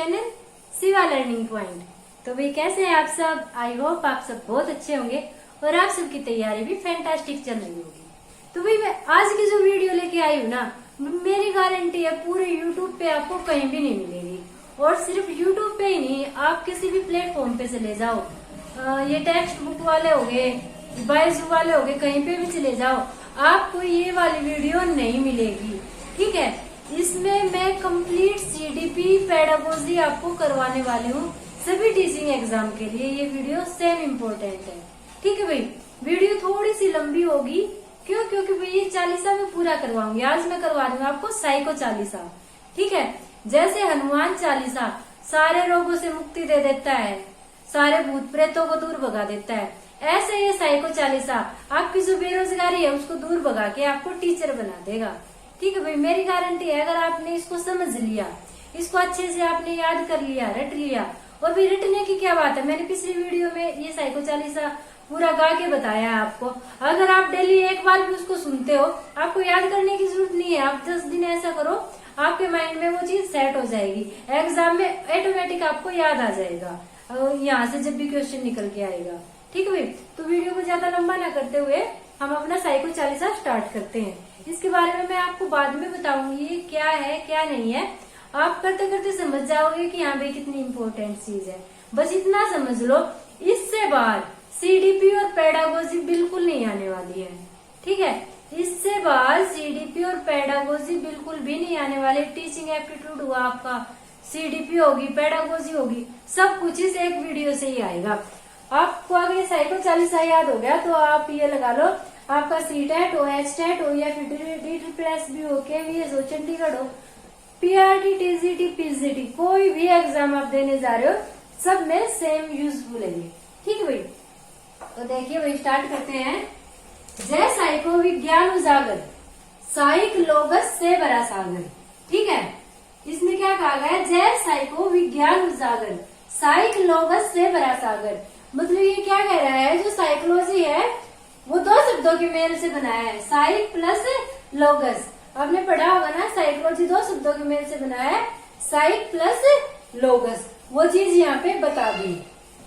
Channel Shiva learning point. तो भाई कैसे हैं आप सब? आई होप आप सब बहुत अच्छे होंगे और आप सबकी तैयारी भी फैंटास्टिक चल रही होगी। तो भाई मैं आज की जो वीडियो लेके आई हूँ ना, मेरी गारंटी है पूरे यूट्यूब पे आपको कहीं भी नहीं मिलेगी। और सिर्फ यूट्यूब पे ही नहीं, आप किसी भी प्लेटफॉर्म पे चले जाओ, ये टेक्स्ट बुक वाले हो गए, बायजू वाले हो गए, कहीं पे भी चले जाओ, आपको ये वाली वीडियो नहीं मिलेगी। ठीक है, इसमें मैं कंप्लीट सीडीपी पेडागोजी आपको करवाने वाली हूँ सभी टीचिंग एग्जाम के लिए। ये वीडियो सेम इम्पोर्टेंट है। ठीक है भाई, वीडियो थोड़ी सी लंबी होगी, क्यों? क्योंकि भाई ये 40 में पूरा करवाऊंगी। आज मैं करवा दूंगा आपको साइको 40। ठीक है, जैसे हनुमान 40 सारे रोगों से मुक्ति दे देता है, सारे भूत प्रेतों को दूर भगा देता है, ऐसे ये साइको 40 आपकी जो बेरोजगारी है उसको दूर भगा के आपको टीचर बना देगा। ठीक है भाई, मेरी गारंटी है। अगर आपने इसको समझ लिया, इसको अच्छे से आपने याद कर लिया, रट लिया, और भी रटने की क्या बात है, मैंने पिछली वीडियो में ये साइको 40 पूरा गा के बताया है आपको। अगर आप डेली एक बार भी उसको सुनते हो, आपको याद करने की जरूरत नहीं है। आप 10 दिन ऐसा करो, आपके माइंड में वो चीज सेट हो जाएगी, एग्जाम में ऑटोमेटिक आपको याद आ जाएगा यहाँ से जब भी क्वेश्चन निकल के आएगा। ठीक है भाई, तो वीडियो को ज्यादा लंबा ना करते हुए हम अपना साइको 40 स्टार्ट करते हैं। इसके बारे में मैं आपको बाद में बताऊंगी ये क्या है क्या नहीं है। आप करते करते समझ जाओगे कि हाँ भाई कितनी इम्पोर्टेंट चीज है। बस इतना समझ लो, इससे बाहर सीडीपी और पेडागोजी बिल्कुल नहीं आने वाली है। ठीक है, इससे बाहर सीडीपी और पेडागोजी बिल्कुल भी नहीं आने वाले। टीचिंग एप्टीट्यूड हुआ आपका, सीडीपी होगी, पेडागोजी होगी, सब कुछ इस एक वीडियो से ही आएगा। आपको अगर ये साइको 40 याद हो गया तो आप ये लगा लो, आपका सीटेट हो, एचटेट हो, या फिर DSSB हो, KVS हो, चंडीगढ़ हो, PRT, TGT, PGT, कोई भी एग्जाम आप देने जा रहे हो, सब में सेम यूजफुल है ये। ठीक है भाई, तो देखिए भाई स्टार्ट करते हैं। जय साइको विज्ञान उजागर, साइक लोगस से भरा सागर। ठीक है, इसमें क्या कहा गया है? जय साइको विज्ञान उजागर, साइक लोगस से भरा सागर। मतलब ये क्या कह रहा है, जो साइकोलॉजी है वो 2 शब्दों के मेल से बनाया है, साइक प्लस लोगस। आपने पढ़ा होगा ना, साइकोलॉजी 2 शब्दों के मेल से बनाया है, साइक प्लस लोगस। वो चीज यहाँ पे बता दी।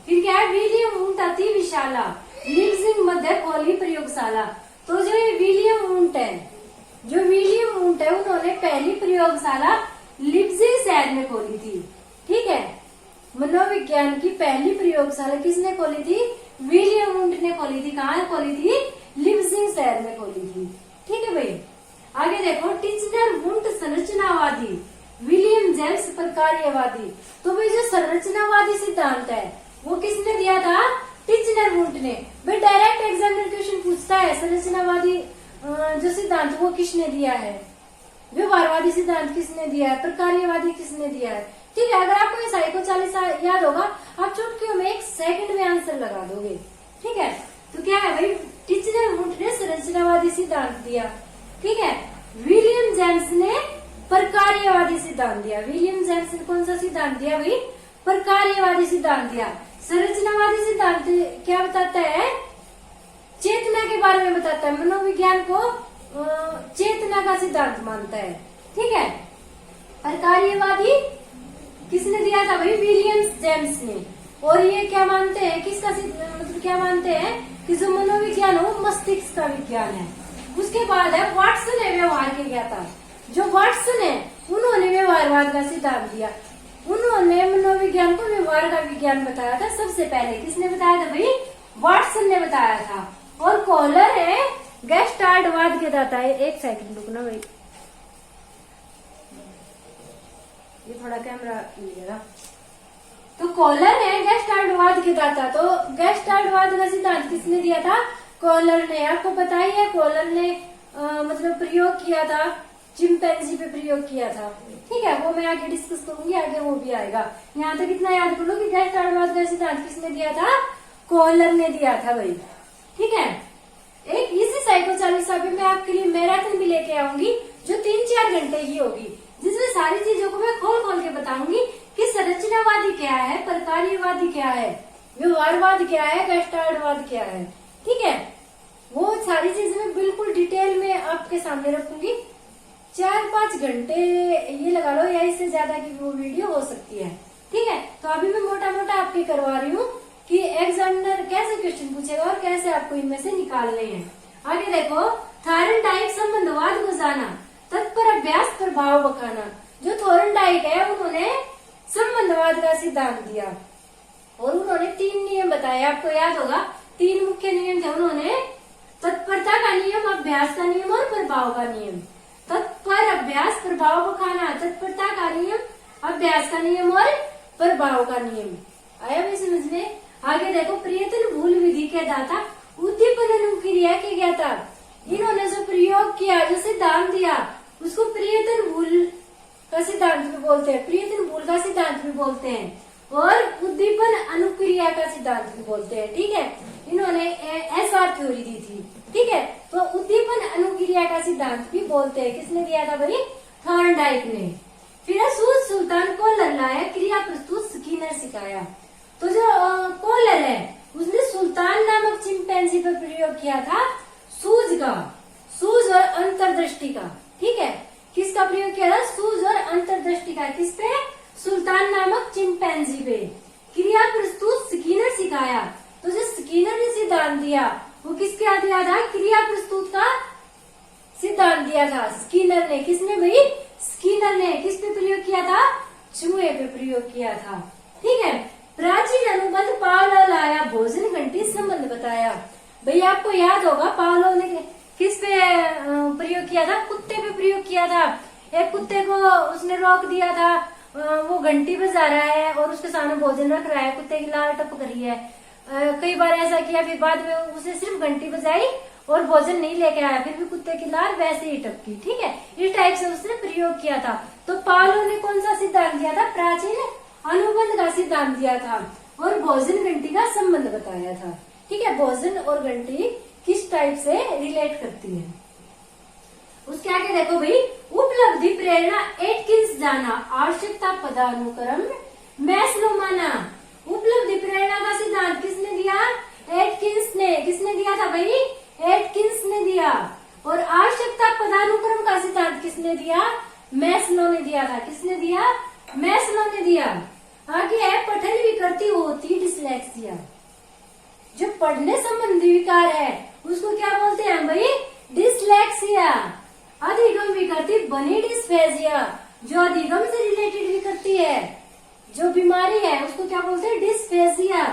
फिर क्या है? विलियम वुंट अति विशाला, लिप्जिंग मध्य खोली प्रयोगशाला। तो जो ये विलियम वुंट है, जो विलियम वुंट है, उन्होंने पहली प्रयोगशाला लिप्जिंग शहर में खोली थी। ठीक है, मनोविज्ञान की पहली प्रयोगशाला किसने खोली थी? विलियम वुंट ने खोली थी। कहाँ खोली थी? लिप्जिंग शहर में खोली थी। ठीक है भाई, आगे देखो। टिचनर वुंट संरचनावादी, विलियम जेम्स प्रकार्यवादी। तो भाई जो संरचनावादी सिद्धांत है वो किसने दिया था? टिचनर वुंट ने। भाई डायरेक्ट एग्जामिनर क्वेश्चन पूछता है, संरचनावादी जो सिद्धांत वो किसने दिया है, व्यवहारवादी सिद्धांत किसने दिया है, प्रकार्यवादी किसने दिया है। ठीक है, अगर आपको ये साइको 40 याद होगा, आप चुटकियों में 1 सेकंड में आंसर लगा दोगे। ठीक है, तो क्या है भाई? टिचनर वुंट ने संरचनावादी सिद्धांत दिया। ठीक है, विलियम जेम्स ने प्रकार्यवादी सिद्धांत दिया। विलियम जेम्स ने कौन सा सिद्धांत दिया भाई? प्रकार्यवादी सिद्धांत दिया। संरचनावादी सिद्धांत क्या बताता है? चेतना के बारे में बताता है, मनोविज्ञान को चेतना का सिद्धांत मानता है। ठीक है, प्रकार्यवादी किसने दिया था भाई? विलियम जेम्स ने। और ये क्या मानते हैं, किसका मतलब क्या मानते हैं कि जो मनोविज्ञान हो मस्तिष्क का विज्ञान है। उसके बाद है वाटसन है व्यवहार के ज्ञाता। जो वाटसन है उन्होंने व्यवहारवाद का सिद्धांत दिया। उन्होंने मनोविज्ञान को व्यवहार का विज्ञान बताया था सबसे पहले। किसने बताया था भाई? वाटसन ने बताया था। और कॉलर है गेस्टाल्टवाद के दाता है। 1 सेकंड रुकना भाई, ये थोड़ा कैमरा लिएगा। तो कॉलर है गेस्टाल्टवाद के दाता। तो गेस्टाल्टवाद का सिद्धांत किसने दिया था? कॉलर ने। आपको पता ही है, कॉलर ने मतलब प्रयोग किया था, चिंपैंजी पे प्रयोग किया था। ठीक है, वो मैं आगे डिस्कस करूंगी, आगे वो भी आएगा। यहाँ तक इतना याद कर लो कि गेस्टाल्टवाद का सिद्धांत किसने दिया था? कॉलर ने दिया था भाई। ठीक है, एक इसी साइको 40 में मैं आपके लिए मैराथन भी लेके आऊंगी, जो 3-4 घंटे की होगी, जिसमें सारी चीजों को मैं खोल खोल के बताऊंगी कि संरचनावादी क्या है, प्रकार्यवादी क्या है, व्यवहारवाद क्या है, गेस्टाल्टवाद क्या है। ठीक है, वो सारी चीजें मैं बिल्कुल डिटेल में आपके सामने रखूंगी। 4-5 घंटे ये लगा लो, या इससे ज्यादा की वो वीडियो हो सकती है। ठीक है, तो अभी मैं मोटा मोटा आपकी करवा रही हूँ कि एग्जामिनर कैसे क्वेश्चन पूछेगा और कैसे आपको इनमें से निकालने हैं। आगे देखो, थॉर्नडाइक संबंधवाद को जाना, तत्पर अभ्यास प्रभाव बखाना। जो थॉर्नडाइक है उन्होंने संबंधवाद का सिद्धांत दिया और उन्होंने 3 नियम बताए, आपको याद होगा 3 मुख्य नियम थे उन्होंने, तत्परता का नियम, अभ्यास का नियम और प्रभाव का नियम। तत्पर अभ्यास प्रभाव बखाना, तत्परता का नियम, अभ्यास का नियम और प्रभाव का नियम। आया भी समझ में। आगे देखो, प्रयत्न भूल विधि के दाता, उद्दीपन अनुक्रिया के ज्ञाता। इन्होंने जो प्रयोग किया, जो सिद्धांत दिया, उसको प्रयत्न भूल का सिद्धांत भी बोलते हैं, प्रयत्न भूल का सिद्धांत भी बोलते हैं और उद्दीपन अनुक्रिया का सिद्धांत भी बोलते हैं। ठीक है, इन्होंने SR थ्योरी दी थी। ठीक है, तो उद्दीपन अनुक्रिया का सिद्धांत भी बोलते हैं। किसने दिया था भाई? थॉर्नडाइक ने। फिर सुल्तान कोलर लाया, क्रिया प्रस्तुत स्किनर सिखाया। तो जो कोलर है उसने सुल्तान नामक चिंपैंजी पर प्रयोग किया था सूझ का, सूझ और अंतर्दृष्टि का। ठीक है, किसका प्रयोग किया था? सूझ और अंतर्दृष्टि का। किस पे? सुल्तान नामक चिंपैंजी पे। क्रिया प्रस्तुत स्किनर सिखाया। तो जो स्किनर ने सिद्धांत दिया वो किसके दिया था? क्रिया प्रस्तुत का सिद्धांत दिया था स्किनर ने। किसने भाई? स्किनर ने। किस पे प्रयोग किया था? चूहे पे प्रयोग किया था। ठीक है, प्राचीन अनुबंध पावलो लाया, भोजन घंटी संबंध बताया। भाई आपको याद होगा पावलो ने किस पे प्रयोग किया था? कुत्ते पे प्रयोग किया था। एक कुत्ते को उसने रोक दिया था, वो घंटी बजा रहा है और उसके सामने भोजन रख रहा है, कुत्ते की लार टपक रही है। कई बार ऐसा किया, फिर बाद में उसे सिर्फ घंटी बजाई और भोजन नहीं लेके आया, फिर भी कुत्ते की लार वैसे ही टपकी। ठीक है, इस टाइप से उसने प्रयोग किया था। तो पावलो ने कौन सा सिद्धांत दिया था? प्राचीन अनुबंध का सिद्धांत दिया था और भोजन घंटी का संबंध बताया था। ठीक है, भोजन और घंटी किस टाइप से रिलेट करती है। उसके आगे देखो भाई, उपलब्धि प्रेरणा एटकिंस जाना, आवश्यकता पदानुक्रम मैस्लो माना। उपलब्धि प्रेरणा का सिद्धांत किसने दिया? एटकिंस ने। किसने दिया था भाई? एटकिंस ने दिया। और आवश्यकता पदानुक्रम का सिद्धांत किसने दिया? मैस्लो ने दिया था। किसने दिया? मैस्लो ने दिया। आगे है, पठन विकृति होती डिसलेक्सिया। जो पढ़ने संबंधी विकार है उसको क्या बोलते हैं भाई? डिसलेक्सिया। अधिगम विकृति बनी डिस्फेजिया। जो अधिगम से रिलेटेड विकृति है, जो बीमारी है, उसको क्या बोलते हैं? डिस्फेजिया।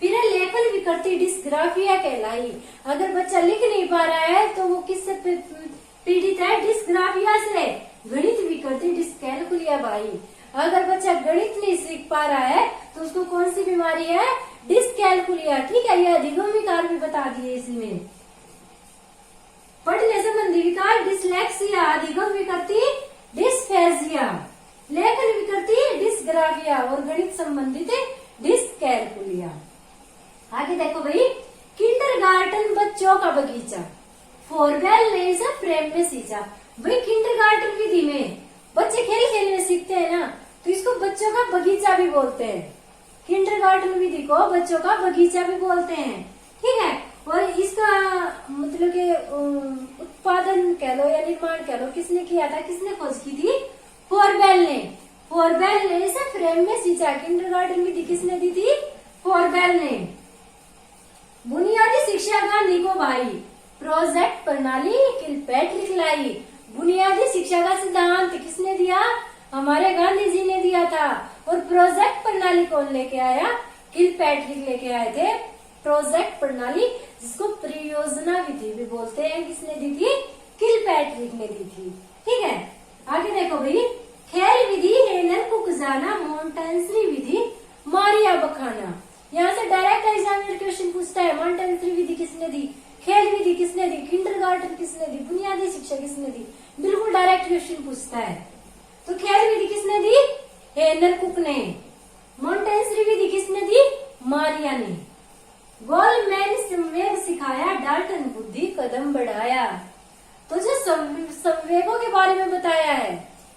फिर लेखन विकृति डिस्ग्राफिया कहलाई। अगर बच्चा लिख नहीं पा रहा है तो वो किससे पीड़ित है? डिस्ग्राफिया से। गणित विकृति डिस्कैलकुलिया भाई। अगर बच्चा गणित नहीं सीख पा रहा है तो उसको कौन सी बीमारी है? डिस्कैलकुलिया। ठीक है, ये अधिगम विकार भी बता दिए इसमें। पढ़ने संबंधी विकार डिसलेक्सिया, अधिगम विकृति डिस्फेजिया, लेखन विकृति डिस्ग्राफिया और गणित संबंधित डिस्कैलकुलिया। आगे देखो भाई, किंडरगार्टन बच्चों का बगीचा, फोरबेल ने इसे प्रेम में सींचा। भाई किंडरगार्टन विधि में बच्चे खेल खेल में सीखते हैं ना, तो इसको बच्चों का बगीचा भी बोलते हैं। किंडरगार्टन विधि को बच्चों का बगीचा भी बोलते हैं। ठीक है, और इसका मतलब कि उत्पादन कह लो या निर्माण कह लो किसने किया था? किसने खोज की थी? फोरबेल ने। फोरबेल ने इसे फ्रेम में सींचा। किंडरगार्टन विधि किसने दी थी? फोरबेल ने। बुनियादी शिक्षा गांधी को भाई, प्रोजेक्ट प्रणाली किलपैट्रिक लाई। बुनियादी शिक्षा का सिद्धांत किसने दिया? हमारे गांधी जी ने दिया था। और प्रोजेक्ट प्रणाली कौन लेके आया? किलपैट्रिक लेके आए थे। प्रोजेक्ट प्रणाली जिसको परियोजना विधि भी बोलते हैं, किसने दी थी? किलपैट्रिक ने दी थी। ठीक है, आगे देखो भाई, खेल विधि हेनर कुकजाना, मॉन्टेसरी विधि मारिया बखाना। यहाँ से डायरेक्ट एग्जामिनर क्वेश्चन पूछता है, मॉन्टेसरी विधि किसने दी? खेल विधि किसने दी? किंडरगार्टन किसने दी? बुनियादी शिक्षा किसने दी? बिल्कुल डायरेक्ट क्वेश्चन पूछता है। तो खेल विधि किसने दी? हेनर कुक ने। मॉन्टेसरी विधि किसने दी? मारिया ने। गोलमैन संवेग सिखाया, डाल्टन बुद्धि कदम बढ़ाया। तो जो संवेगों के बारे में बताया है,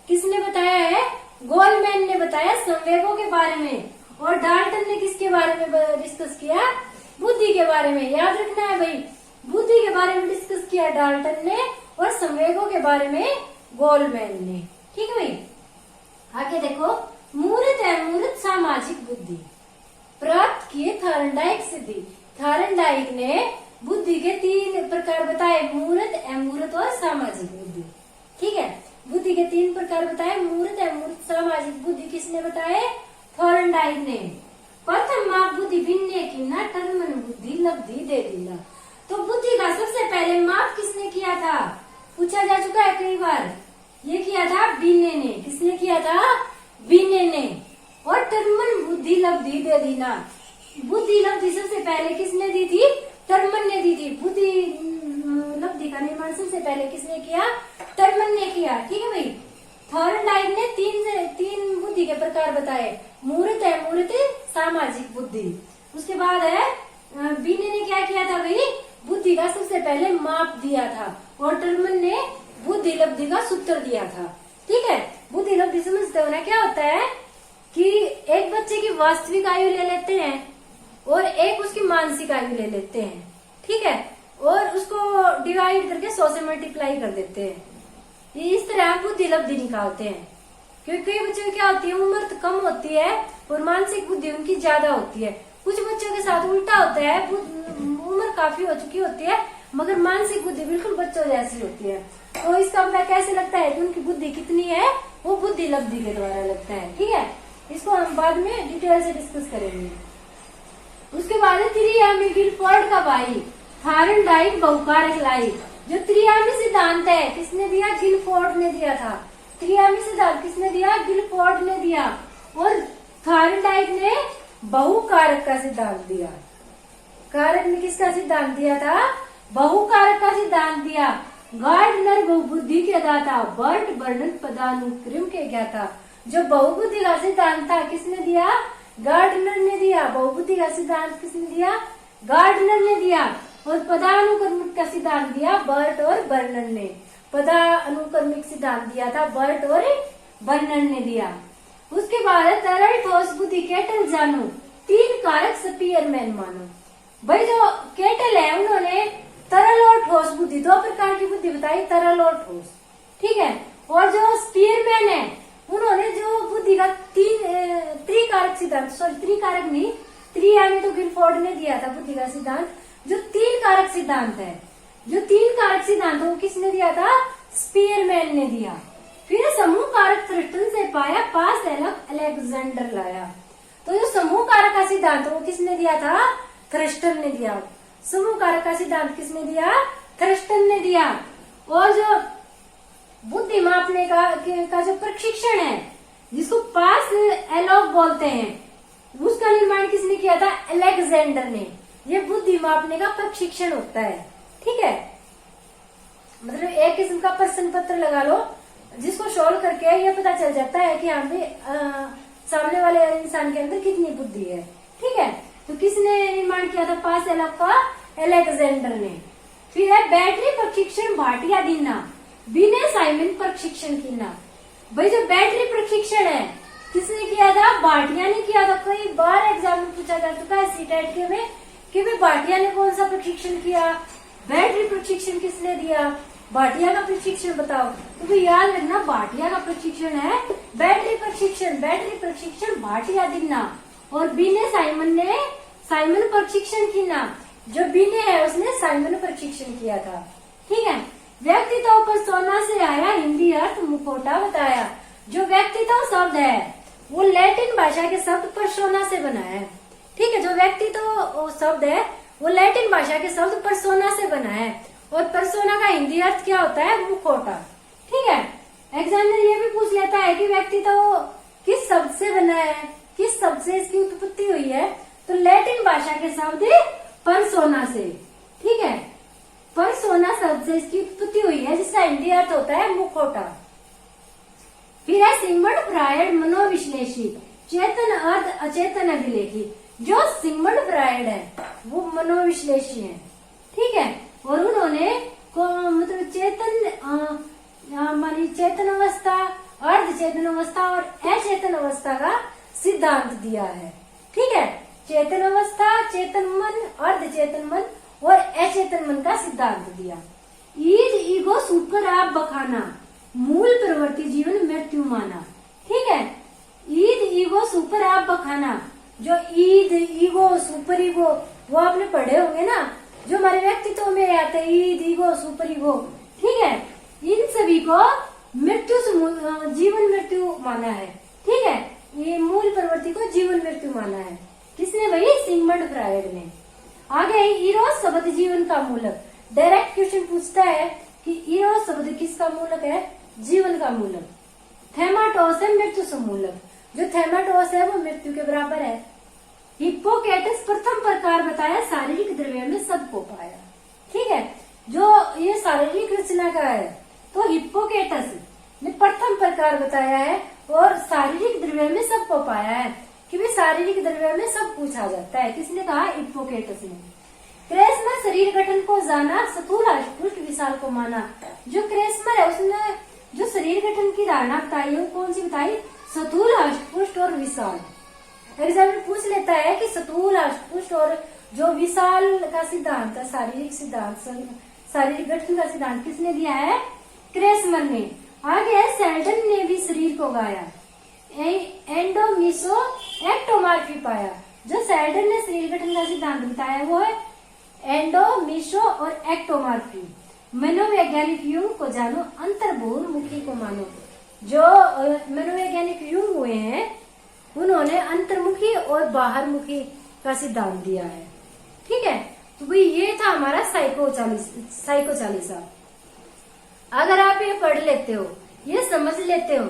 किसने बताया है? गोलमैन ने बताया संवेगों के बारे में। और डाल्टन ने किसके बारे में डिस्कस किया? बुद्धि के बारे में। याद रखना है भाई, बुद्धि के बारे में डिस्कस किया डाल्टन ने और संवेगों के बारे में गोलमैन ने। ठीक है भाई, आगे देखो, मूर्त है मूर्त सामाजिक बुद्धि प्राप्त किए थॉर्नडाइक से दी। थॉर्नडाइक ने बुद्धि के 3 प्रकार बताए, मूर्त, अमूर्त और सामाजिक बुद्धि। ठीक है, बुद्धि के 3 प्रकार बताए, मूर्त, अमूर्त, सामाजिक बुद्धि। किसने बताए? थॉर्नडाइक ने। प्रथम माप बुद्धि भिन्न की ना टर्मन बुद्धि लब्धि दे दीना। तो बुद्धि का सबसे पहले माप किसने किया था? पूछा जा चुका है कई बार। ये किया था बीने ने। किसने किया था? बीने ने। और टर्मन बुद्धि लब्धि दे दीना। बुद्धि लब्धि सबसे पहले किसने दी थी? टर्मन ने दी थी। बुद्धि लब्धि का निर्माण सबसे पहले किसने किया? टर्मन ने किया। ठीक है भाई, थॉर्नडाइक ने 3 बुद्धि के प्रकार बताए, मूर्त, अमूर्त, सामाजिक बुद्धि। उसके बाद है बीने ने क्या किया था भाई? बुद्धि का सबसे पहले माप दिया था, और टर्मन ने बुद्धि लब्धि का सूत्र दिया था। ठीक है, बुद्धि लब्धि समझते हो ना? क्या होता है कि एक बच्चे की वास्तविक आयु ले लेते हैं और एक उसकी मानसिक आयु ले लेते हैं। ठीक है, और उसको डिवाइड करके 100 से मल्टीप्लाई कर देते हैं। ये इस तरह बुद्धि लब्धि निकालते हैं। क्योंकि कई बच्चों की क्या होती है, उम्र तो कम होती है और मानसिक बुद्धि उनकी ज्यादा होती है। कुछ बच्चों के साथ उल्टा होता है, उम्र काफी हो चुकी होती है मगर मानसिक बुद्धि बिल्कुल बच्चों जैसी होती है। तो इसका पता कैसे लगता है कि उनकी बुद्धि कितनी है? वो बुद्धि लब्धि के द्वारा लगता है। ठीक है, इसको हम बाद में डिटेल से डिस्कस करेंगे। उसके बाद त्रियामी गिलफोर्ड का भाई थॉर्नडाइक बहुकारक लाई। जो त्रियामी सिद्धांत है किसने दिया? गिलफोर्ड ने दिया था। त्रियामी सिद्धांत किसने दिया? गिलफोर्ड ने दिया। और थॉर्नडाइक ने बहुकारक का सिद्धांत दिया। कारक ने किसका सिद्धांत दिया था? बहुकारक का सिद्धांत दिया। गार्डनर बहुबुद्धि के दाता, बर्ट बर्नन पदानुक्रम के ज्ञाता। जो बहुबुद्धि का सिद्धांत था किसने दिया? गार्डनर ने दिया। बहुबुद्धि का सिद्धांत किसने दिया? गार्डनर ने दिया। और पदानुक्रमिक का सिद्धांत दिया बर्ट और बर्नन ने। पदानुक्रमिक सिद्धांत दिया था बर्ट और बर्नन ने दिया। उसके बाद तरल ठोस बुद्धि केटल जानो, 3 कारक स्पीयरमैन मानो। भाई जो केटल है उन्होंने तरल और ठोस बुद्धि 2 प्रकार की बुद्धि बताई, तरल और ठोस। ठीक है, और जो स्पीयरमैन है उन्होंने जो बुद्धि का 3 त्रिकारक सिद्धांत, सॉरी त्रिकारक नहीं, त्रियामी तो गिलफोर्ड ने दिया था बुद्धि का सिद्धांत। जो 3 कारक सिद्धांत है, जो 3 कारक सिद्धांत वो किसने दिया था? स्पीयरमैन ने दिया। फिर समूह कारक थ्रस्टन से पाया, पास अलेक्जेंडर लाया। तो जो समूह कारक का सिद्धांत वो किसने दिया था? थ्रस्टन ने दिया। समूह कारक का सिद्धांत किसने दिया? थ्रस्टन ने दिया। और जो बुद्धि मापने का जो प्रशिक्षण है जिसको पास एलॉग बोलते हैं, उसका निर्माण किसने किया था? अलेक्जेंडर ने। ये बुद्धि मापने का प्रशिक्षण होता है। ठीक है, मतलब एक किस्म का प्रश्न पत्र लगा लो जिसको सॉल्व करके ये पता चल जाता है कि हाँ भी सामने वाले इंसान के अंदर कितनी बुद्धि है। ठीक है, तो किसने निर्माण किया था पास एलॉग का? अलेक्जेंडर ने। फिर है बैटरी प्रशिक्षण भाटिया दीना, बिना साइमन प्रशिक्षण कीना। भाई जो बैटरी प्रशिक्षण है किसने किया था? भाटिया ने किया था। कई बार एग्जाम में पूछा जा चुका है सीटेट के में कि भाई भाटिया ने कौन सा प्रशिक्षण किया, बैटरी प्रशिक्षण किसने दिया, भाटिया का प्रशिक्षण बताओ। तो भाई याद रखना भाटिया का प्रशिक्षण है बैटरी प्रशिक्षण। बैटरी प्रशिक्षण भाटिया दीना। और बीने साइमन ने साइमन प्रशिक्षण किया। जो बीने है उसने साइमन प्रशिक्षण किया था। ठीक है, व्यक्तित्व पर सोना से आया, हिंदी अर्थ मुखौटा बताया। जो व्यक्तित्व शब्द है वो लैटिन भाषा के शब्द परसोना से बना है। ठीक है, जो व्यक्तित्व शब्द है वो लैटिन भाषा के शब्द परसोना से बना है। और परसोना का हिंदी अर्थ क्या होता है? मुखौटा। ठीक है, एग्जामिनर ये भी पूछ लेता है कि व्यक्तित्व किस शब्द से बना है, किस शब्द से इसकी उत्पत्ति हुई है। तो लैटिन भाषा के शब्द परसोना से। ठीक है, परसोना शब्द से इसकी उत्पत्ति हुई है जिसका हिंदी अर्थ होता है मुखौटा। फिर है सिगमंड फ्रायड मनोविश्लेषी, चेतन अर्थ अचेतन अभिलेखी। जो सिगमंड फ्रायड है वो मनोविश्लेषी है। ठीक है, और उन्होंने मतलब चेतन अवस्था, अर्ध चेतन अवस्था और अचेतन अवस्था का सिद्धांत दिया है। ठीक है, चेतन अवस्था, चेतन मन, अर्ध चेतन मन और अचेतन मन का सिद्धांत दिया। ईज ईगो सुपर आप बखाना, मूल प्रवृत्ति जीवन मृत्यु माना। ठीक है, ईद ईगो सुपर आप बखाना। जो ईद ईगो सुपर ईगो वो आपने पढ़े होंगे ना, जो हमारे व्यक्तित्व में आते हैं, ईद ईगो सुपर ईगो। ठीक है, इन सभी को मृत्यु से जीवन मृत्यु माना है। ठीक है, ये मूल प्रवृत्ति को जीवन मृत्यु माना है। किसने? वही सिगमंड फ्रायड ने। आगे इरोस शब्द जीवन का मूलक। डायरेक्ट क्वेश्चन पूछता है कि इरोस शब्द किसका मूलक है? जीवन का मूलक। थैमाटोस है मृत्यु समूलक। जो थैमाटोस है वो मृत्यु के बराबर है। हिप्पोकेटस प्रथम प्रकार बताया, शारीरिक द्रव्य में सबको पाया। ठीक है, जो ये शारीरिक रचना का है तो हिप्पोकेटस ने प्रथम प्रकार बताया है और शारीरिक द्रव्य में सबको पाया है कि भी शारीरिक द्रव्य में सब पूछा जाता है। किसने कहा? हिप्पोकेटस ने। क्रेसमर शरीर गठन को जाना, स्थूल अष्टपुष्ट विशाल को माना। जो क्रेसमर है उसने जो शरीर गठन की धारणा बताई है कौन सी बताई? स्थूल अष्टपुष्ट और विशाल। एग्जाम में पूछ लेता है कि स्थूल अष्टपुष्ट और जो विशाल का सिद्धांत है, शारीरिक सिद्धांत, शारीरिक गठन का सिद्धांत किसने दिया है? क्रेसमर ने। आगे सेल्डन ने भी शरीर को गाया, एंडोमीसो एक्टोमार्फी पाया। जो सेल्डन ने शरीर गठन का सिद्धांत बताया वो है एंडोमीसो और एक्टोमार्फी। मनोवैज्ञानिक युग को जानो, अंतर्बहुमुखी को मानो। जो मनोवैज्ञानिक युग हुए हैं उन्होंने अंतर्मुखी और बाहरमुखी का सिद्धांत दिया है। ठीक है, तो भाई ये था हमारा साइको चालीसा। अगर आप ये पढ़ लेते हो, ये समझ लेते हो,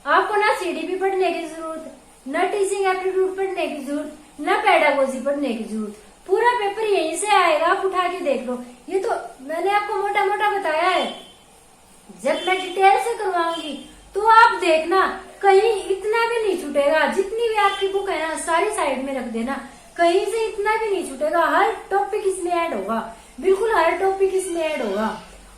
आपको ना सीडीपी पढ़ने की जरूरत, न टीचिंग एप्टीट्यूड पढ़ने की जरूरत, न पेडागोजी पढ़ने की जरूरत। पूरा पेपर यहीं से आएगा, आप उठा के देख लो। ये तो मैंने आपको मोटा मोटा बताया है, जब मैं डिटेल से करवाऊंगी तो आप देखना कहीं इतना भी नहीं छूटेगा। जितनी भी आपकी बुक है ना सारी साइड में रख देना, कहीं से इतना भी नहीं छूटेगा। हर टॉपिक इसमें ऐड होगा, बिल्कुल हर टॉपिक इसमें ऐड होगा।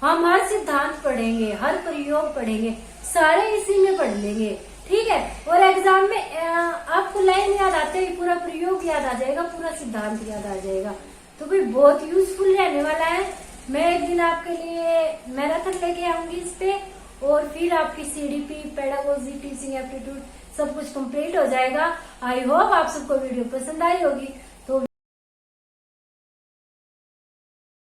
हम हर सिद्धांत पढ़ेंगे, हर प्रयोग पढ़ेंगे, सारे इसी में पढ़ लेंगे। ठीक है, और एग्जाम में आपको लाइन याद आते ही पूरा प्रयोग याद आ जाएगा, पूरा सिद्धांत याद आ जाएगा। तो भाई बहुत यूजफुल रहने वाला है। मैं एक दिन आपके लिए मैराथन लेके आऊंगी इस पे, और फिर आपकी सीडीपी, पेडागोजी, टीचिंग एप्टीट्यूड सब कुछ कंप्लीट हो जाएगा। आई होप आप सबको वीडियो पसंद आई होगी।